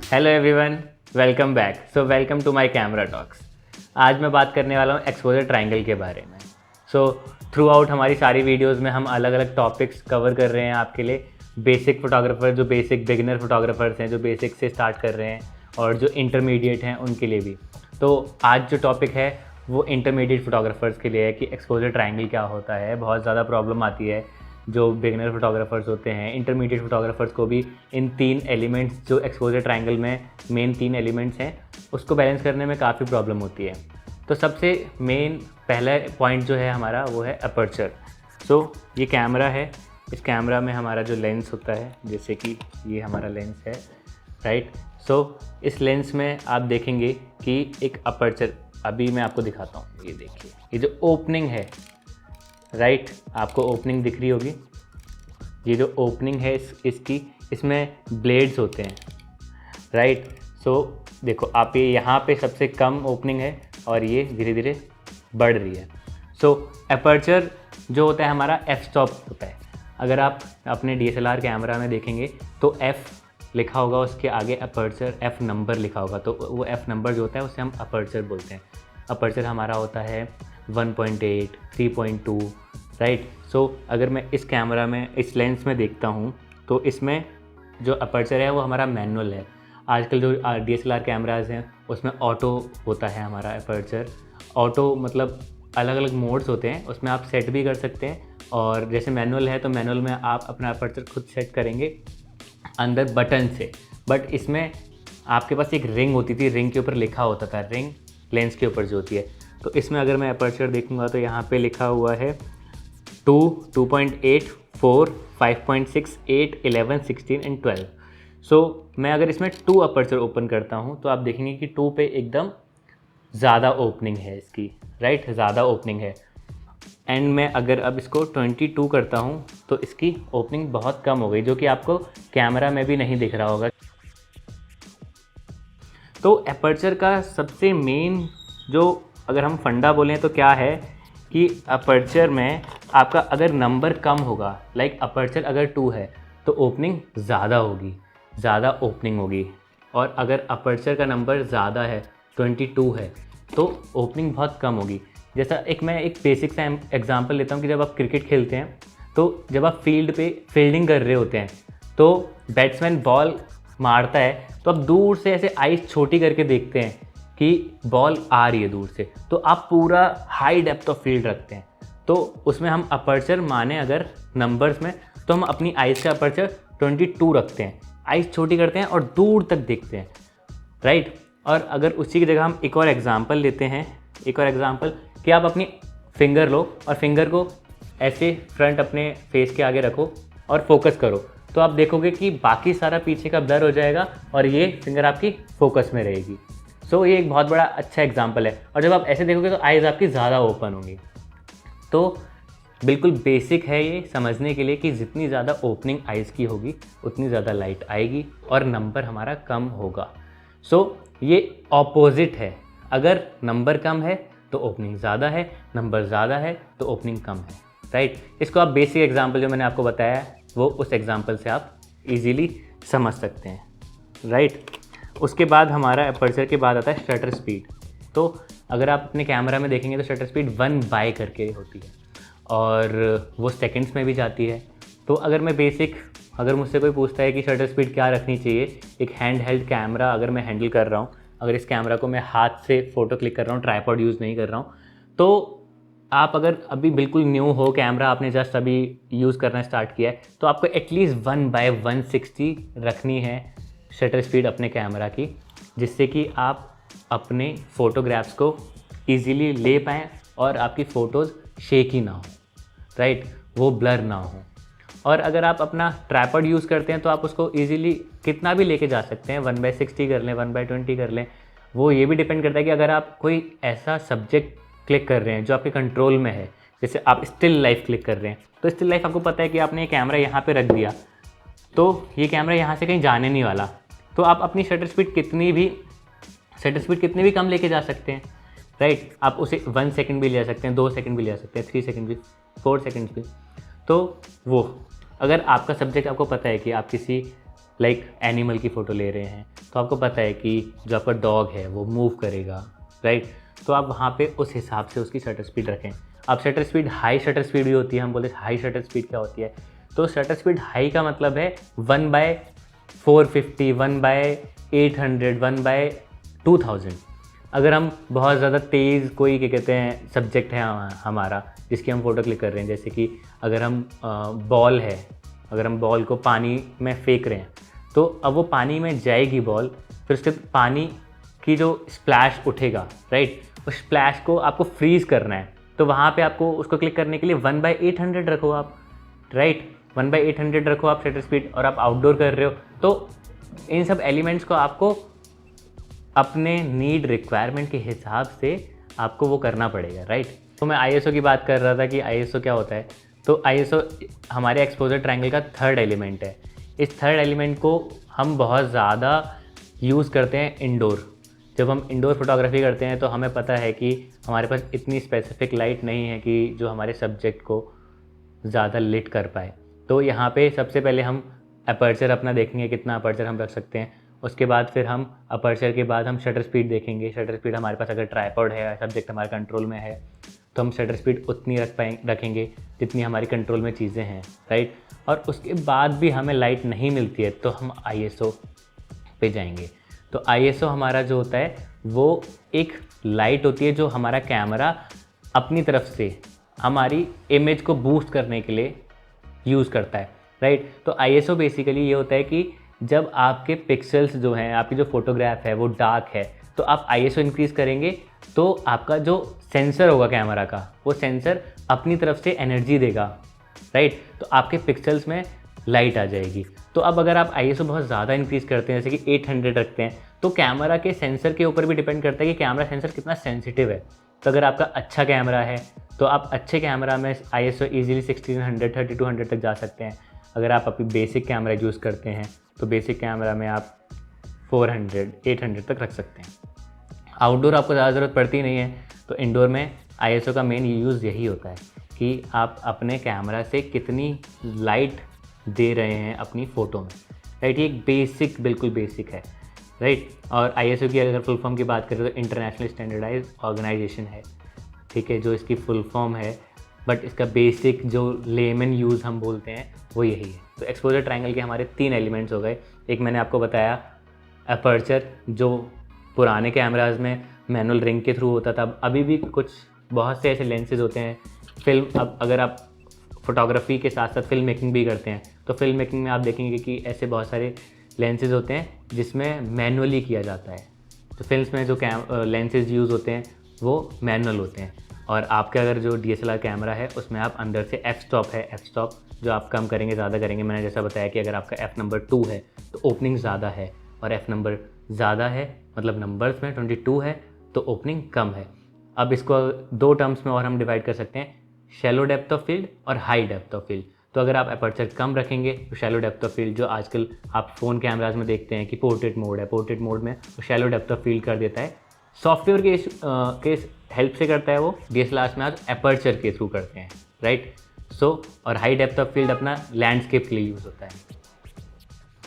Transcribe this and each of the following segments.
Hello everyone, welcome back. Welcome to my camera talks. आज मैं बात करने वाला हूँ एक्सपोजर ट्रायंगल के बारे में। थ्रू आउट हमारी सारी वीडियोस में हम अलग अलग टॉपिक्स कवर कर रहे हैं आपके लिए। बेसिक फोटोग्राफर, जो बेसिक बिगिनर फोटोग्राफर्स हैं, जो बेसिक से स्टार्ट कर रहे हैं, और जो इंटरमीडिएट हैं उनके लिए भी। तो आज जो टॉपिक है वो इंटरमीडिएट फोटोग्राफर्स के लिए है कि एक्सपोजर ट्रायंगल क्या होता है। बहुत ज़्यादा प्रॉब्लम आती है जो बिगिनर फोटोग्राफर्स होते हैं। इंटरमीडिएट फोटोग्राफर्स को भी इन 3 एलिमेंट्स, जो एक्सपोजर ट्रायंगल में मेन 3 एलिमेंट्स हैं, उसको बैलेंस करने में काफ़ी प्रॉब्लम होती है। तो सबसे मेन पहला पॉइंट जो है हमारा वो है अपर्चर। ये कैमरा है, इस कैमरा में हमारा जो लेंस होता है, जैसे कि ये हमारा लेंस है, राइट। इस लेंस में आप देखेंगे कि एक अपर्चर, अभी मैं आपको दिखाता हूँ। ये देखिए, ये जो ओपनिंग है, राइट, आपको ओपनिंग दिख रही होगी। ये जो ओपनिंग है इसकी, इसमें ब्लेड्स होते हैं, राइट। देखो आप, ये यहाँ पे सबसे कम ओपनिंग है और ये धीरे धीरे बढ़ रही है। अपर्चर जो होता है हमारा एफ स्टॉप होता है। अगर आप अपने DSLR कैमरा में देखेंगे तो एफ लिखा होगा, उसके आगे अपर्चर एफ नंबर लिखा होगा। तो वो एफ नंबर जो होता है उसे हम अपर्चर बोलते हैं। अपर्चर हमारा होता है 1.8, 3.2, राइट। अगर मैं इस कैमरा में, इस लेंस में देखता हूँ तो इसमें जो अपर्चर है वो हमारा मैनुअल है। आजकल जो DSLR कैमराज हैं उसमें ऑटो होता है हमारा अपर्चर। ऑटो मतलब अलग अलग मोड्स होते हैं, उसमें आप सेट भी कर सकते हैं। और जैसे मैनुअल है तो मैनुअल में आप अपना अपर्चर खुद सेट करेंगे अंदर बटन से। बट इसमें आपके पास एक रिंग होती थी, रिंग के ऊपर लिखा होता था, रिंग लेंस के ऊपर जो होती है। तो इसमें अगर मैं अपर्चर देखूंगा तो यहाँ पे लिखा हुआ है 2, 2.8, 4, 5.6, 8, 11, 16 एंड 12। मैं अगर इसमें 2 अपर्चर ओपन करता हूँ तो आप देखेंगे कि 2 पे एकदम ज़्यादा ओपनिंग है इसकी, राइट, ज़्यादा ओपनिंग है। एंड मैं अगर अब इसको 22 करता हूँ तो इसकी ओपनिंग बहुत कम हो गई, जो कि आपको कैमरा में भी नहीं दिख रहा होगा। तो अपर्चर का सबसे मेन जो, अगर हम फंडा बोलें तो क्या है कि अपर्चर में आपका अगर नंबर कम होगा, लाइक अपर्चर अगर 2 है तो ओपनिंग ज़्यादा होगी, ज़्यादा ओपनिंग होगी। और अगर अपर्चर का नंबर ज़्यादा है, 22 है, तो ओपनिंग बहुत कम होगी। जैसा मैं एक बेसिक सा एग्जांपल लेता हूँ कि जब आप क्रिकेट खेलते हैं तो जब आप फील्ड पे फील्डिंग कर रहे होते हैं तो बैट्समैन बॉल मारता है तो आप दूर से ऐसे आइस छोटी करके देखते हैं कि बॉल आ रही है दूर से, तो आप पूरा हाई डेप्थ ऑफ फील्ड रखते हैं। तो उसमें हम अपर्चर माने अगर नंबर्स में, तो हम अपनी आइस का अपर्चर 22 रखते हैं, आइस छोटी करते हैं और दूर तक देखते हैं, राइट। और अगर उसी की जगह हम एक और एग्जांपल लेते हैं, एक और एग्जांपल कि आप अपनी फिंगर लो और फिंगर को ऐसे फ्रंट अपने फेस के आगे रखो और फोकस करो, तो आप देखोगे कि बाकी सारा पीछे का ब्लर हो जाएगा और ये फिंगर आपकी फोकस में रहेगी। ये एक बहुत बड़ा अच्छा एग्जांपल है। और जब आप ऐसे देखोगे तो आइज़ आपकी ज़्यादा ओपन होंगी। तो बिल्कुल बेसिक है ये समझने के लिए कि जितनी ज़्यादा ओपनिंग आइज़ की होगी उतनी ज़्यादा लाइट आएगी और नंबर हमारा कम होगा। ये ऑपोजिट है, अगर नंबर कम है तो ओपनिंग ज़्यादा है, नंबर ज़्यादा है तो ओपनिंग कम है, राइट। इसको आप बेसिक एग्जांपल जो मैंने आपको बताया वो उस एग्जांपल से आप इजीली समझ सकते हैं, राइट। उसके बाद हमारा अपर्चर के बाद आता है शटर स्पीड। तो अगर आप अपने कैमरा में देखेंगे तो शटर स्पीड 1/, करके होती है और वो सेकंड्स में भी जाती है। तो अगर मुझसे कोई पूछता है कि शटर स्पीड क्या रखनी चाहिए, एक हैंड हेल्ड कैमरा अगर मैं हैंडल कर रहा हूँ, अगर इस कैमरा को मैं हाथ से फ़ोटो क्लिक कर रहा हूँ, ट्राइपॉड यूज़ नहीं कर रहा हूँ, तो आप अगर अभी बिल्कुल न्यू हो, कैमरा आपने जस्ट अभी यूज़ करना स्टार्ट किया है, तो आपको एटलीस्ट 1/160 रखनी है शटर स्पीड अपने कैमरा की, जिससे कि आप अपने फ़ोटोग्राफ्स को ईज़िली ले पाएँ और आपकी फ़ोटोज़ शेकी ना हो, राइट, वो ब्लर ना हो। और अगर आप अपना ट्राइपॉड यूज़ करते हैं तो आप उसको ईज़िली कितना भी लेके जा सकते हैं, 1/60 कर लें, 1/20 कर लें। वो ये भी डिपेंड करता है कि अगर आप कोई ऐसा सब्जेक्ट क्लिक कर रहे हैं जो आपके कंट्रोल में है, जैसे आप स्टिल लाइफ क्लिक कर रहे हैं, तो स्टिल लाइफ आपको पता है कि आपने ये कैमरा यहाँ पे रख दिया तो ये कैमरा यहाँ से कहीं जाने नहीं वाला, तो आप अपनी शटर स्पीड कितनी भी कम लेके जा सकते हैं, राइट। आप उसे 1 सेकंड भी ले जा सकते हैं, 2 सेकंड भी ले जा सकते हैं, 3 सेकंड भी, 4 सेकंड भी। तो वो अगर आपका सब्जेक्ट आपको पता है कि आप किसी लाइक एनिमल की फ़ोटो ले रहे हैं तो आपको पता है कि जो आपका डॉग है वो मूव करेगा, राइट। तो आप वहाँ पे उस हिसाब से उसकी शटर स्पीड रखें। अब shutter speed, high shutter speed भी होती है, हम बोलते हैं हाई शटर स्पीड क्या होती है। तो शटर स्पीड हाई का मतलब है 1/450, 1/800, 1/2000। अगर हम बहुत ज़्यादा तेज़ कोई क्या कहते हैं सब्जेक्ट है हमारा जिसकी हम फ़ोटो क्लिक कर रहे हैं, जैसे कि अगर हम बॉल है, अगर हम बॉल को पानी में फेंक रहे हैं, तो अब वो पानी में जाएगी बॉल, फिर उसके पानी की जो स्प्लैश उठेगा, राइट, उस स्प्लैश को आपको फ्रीज़ करना है। तो वहाँ पे आपको उसको क्लिक करने के लिए 1/800 रखो आप, राइट, 1/800 रखो आप शटर स्पीड, और आप आउटडोर कर रहे हो तो इन सब एलिमेंट्स को आपको अपने नीड रिक्वायरमेंट के हिसाब से आपको वो करना पड़ेगा, राइट। तो मैं ISO की बात कर रहा था कि ISO क्या होता है। तो ISO हमारे एक्सपोजर ट्रायंगल का थर्ड एलिमेंट है। इस थर्ड एलिमेंट को हम बहुत ज़्यादा यूज़ करते हैं इंडोर। जब हम इंडोर फोटोग्राफी करते हैं तो हमें पता है कि हमारे पास इतनी स्पेसिफिक लाइट नहीं है कि जो हमारे सब्जेक्ट को ज़्यादा लिट कर पाए। तो यहाँ पे सबसे पहले हम अपर्चर अपना देखेंगे, कितना अपर्चर हम रख सकते हैं। उसके बाद फिर हम अपर्चर के बाद हम शटर स्पीड देखेंगे। शटर स्पीड हमारे पास अगर ट्राइपॉड है, सब्जेक्ट हमारे कंट्रोल में है, तो हम शटर स्पीड उतनी रखेंगे जितनी हमारी कंट्रोल में चीज़ें हैं, राइट। और उसके बाद भी हमें लाइट नहीं मिलती है तो हम ISO पे जाएंगे। तो ISO हमारा जो होता है वो एक लाइट होती है जो हमारा कैमरा अपनी तरफ से हमारी इमेज को बूस्ट करने के लिए यूज़ करता है, राइट। तो ISO बेसिकली ये होता है कि जब आपके पिक्सल्स जो हैं, आपकी जो फोटोग्राफ है वो डार्क है, तो आप ISO इंक्रीज़ करेंगे तो आपका जो सेंसर होगा कैमरा का, वो सेंसर अपनी तरफ से एनर्जी देगा, राइट। तो आपके पिक्सल्स में लाइट आ जाएगी। तो अब अगर आप ISO बहुत ज़्यादा इंक्रीज़ करते हैं, जैसे कि 800 रखते हैं, तो कैमरा के सेंसर के ऊपर भी डिपेंड करता है कि कैमरा सेंसर कितना सेंसिटिव है। तो अगर आपका अच्छा कैमरा है तो आप अच्छे कैमरा में ISO ईजिली 1600, 3200 तक जा सकते हैं। अगर आप अपनी बेसिक कैमरा यूज़ करते हैं तो बेसिक कैमरा में आप 400, 800 तक रख सकते हैं। आउटडोर आपको ज़्यादा ज़रूरत पड़ती नहीं है, तो इंडोर में ISO का मेन यूज़ यही होता है कि आप अपने कैमरा से कितनी लाइट दे रहे हैं अपनी फ़ोटो में, राइट। ये एक बेसिक, बिल्कुल बेसिक है, राइट। और ISO की अगर फुल फॉर्म की बात करें तो इंटरनेशनल स्टैंडर्डाइज ऑर्गेनाइजेशन है, ठीक है, जो इसकी फुल फॉर्म है। बट इसका बेसिक जो लेमन यूज़ हम बोलते हैं वो यही है। तो एक्सपोजर ट्रायंगल के हमारे 3 एलिमेंट्स हो गए। एक मैंने आपको बताया अपर्चर, जो पुराने कैमराज में मैनुअल रिंग के थ्रू होता था। अभी भी कुछ बहुत से ऐसे लेंसेज होते हैं। फिल्म, अब अगर आप फोटोग्राफी के साथ साथ फिल्म मेकिंग भी करते हैं तो फिल्म मेकिंग में आप देखेंगे कि ऐसे बहुत सारे लेंसेज होते हैं जिसमें मैनुअली किया जाता है। तो फिल्म्स में जो लेंसेज यूज़ होते हैं वो मैनुअल होते हैं। और आपका अगर जो DSLR कैमरा है उसमें आप अंदर से f स्टॉप है, f स्टॉप जो आप कम करेंगे ज़्यादा करेंगे। मैंने जैसा बताया कि अगर आपका f नंबर 2 है तो ओपनिंग ज़्यादा है, और f नंबर ज़्यादा है मतलब नंबर्स में 22 है तो ओपनिंग कम है। अब इसको 2 टर्म्स में और हम डिवाइड कर सकते हैं, शैलो डेप्थ ऑफ फील्ड और हाई डेप्थ ऑफ फील्ड। तो अगर आप अपर्चर कम रखेंगे तो शैलो डेप्थ ऑफ फील्ड, जो आजकल आप फ़ोन कैमराज में देखते हैं कि पोर्ट्रेट मोड है, पोर्ट्रेट मोड में वो शैलो डेप्थ ऑफ फील्ड कर देता है। सॉफ्टवेयर के हेल्प से करता है वो, DSLR में आज अपर्चर के थ्रू करते हैं, राइट। और हाई डेप्थ ऑफ फील्ड अपना लैंडस्केप के लिए यूज़ होता है।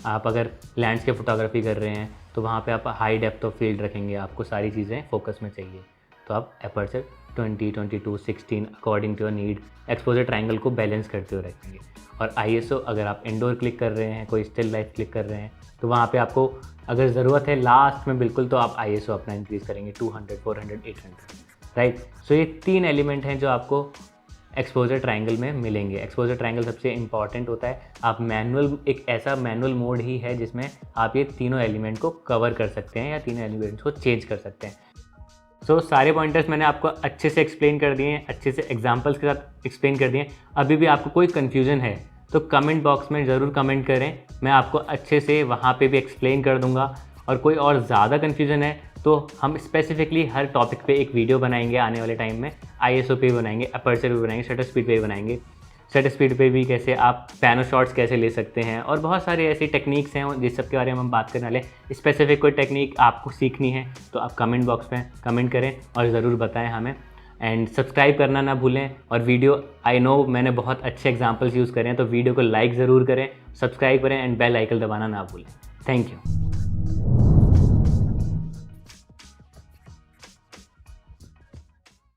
आप अगर लैंडस्केप फोटोग्राफी कर रहे हैं तो वहाँ पे आप हाई डेप्थ ऑफ फील्ड रखेंगे, आपको सारी चीज़ें फोकस में चाहिए, तो आप aperture 20, 22, 16 according to your need exposure triangle को बैलेंस करते हुए रखेंगे। और ISO अगर आप इंडोर क्लिक कर रहे हैं, कोई स्टिल लाइफ क्लिक कर रहे हैं, तो वहाँ पे आपको अगर ज़रूरत है लास्ट में बिल्कुल, तो आप ISO अपना इंक्रीज़ करेंगे 200, 400, 800, राइट। सो ये 3 एलिमेंट हैं जो आपको एक्सपोजर ट्रायंगल में मिलेंगे। एक्सपोजर ट्रायंगल सबसे इंपॉर्टेंट होता है। आप मैनुअल, एक ऐसा मैनुअल मोड ही है जिसमें आप ये तीनों एलिमेंट को कवर कर सकते हैं या तीनों एलिमेंट्स को चेंज कर सकते हैं। सो सारे पॉइंटर्स मैंने आपको अच्छे से एक्सप्लेन कर दिए हैं, अच्छे से एग्जांपल्स के साथ एक्सप्लेन कर दिए हैं। अभी भी आपको कोई कन्फ्यूजन है तो कमेंट बॉक्स में ज़रूर कमेंट करें, मैं आपको अच्छे से वहाँ पे भी एक्सप्लेन कर दूँगा। और कोई और ज़्यादा कन्फ्यूजन है तो हम स्पेसिफिकली हर टॉपिक पे एक वीडियो बनाएंगे आने वाले टाइम में। ISO पे भी बनाएंगे, अपर्चर भी बनाएंगे, शटर स्पीड पे भी बनाएंगे। शटर स्पीड पे भी कैसे आप पैनो शॉट्स कैसे ले सकते हैं, और बहुत सारे ऐसी टेक्निक्स हैं जिस सब के बारे में हम बात करने वाले। स्पेसिफिक कोई टेक्निक आपको सीखनी है तो आप कमेंट बॉक्स में कमेंट करें और ज़रूर बताएं हमें। एंड सब्सक्राइब करना ना भूलें। और वीडियो, आई नो मैंने बहुत अच्छे एग्जाम्पल्स यूज़ करे हैं, तो वीडियो को लाइक ज़रूर करें, सब्सक्राइब करें एंड बेल आइकन दबाना ना भूलें। Thank you.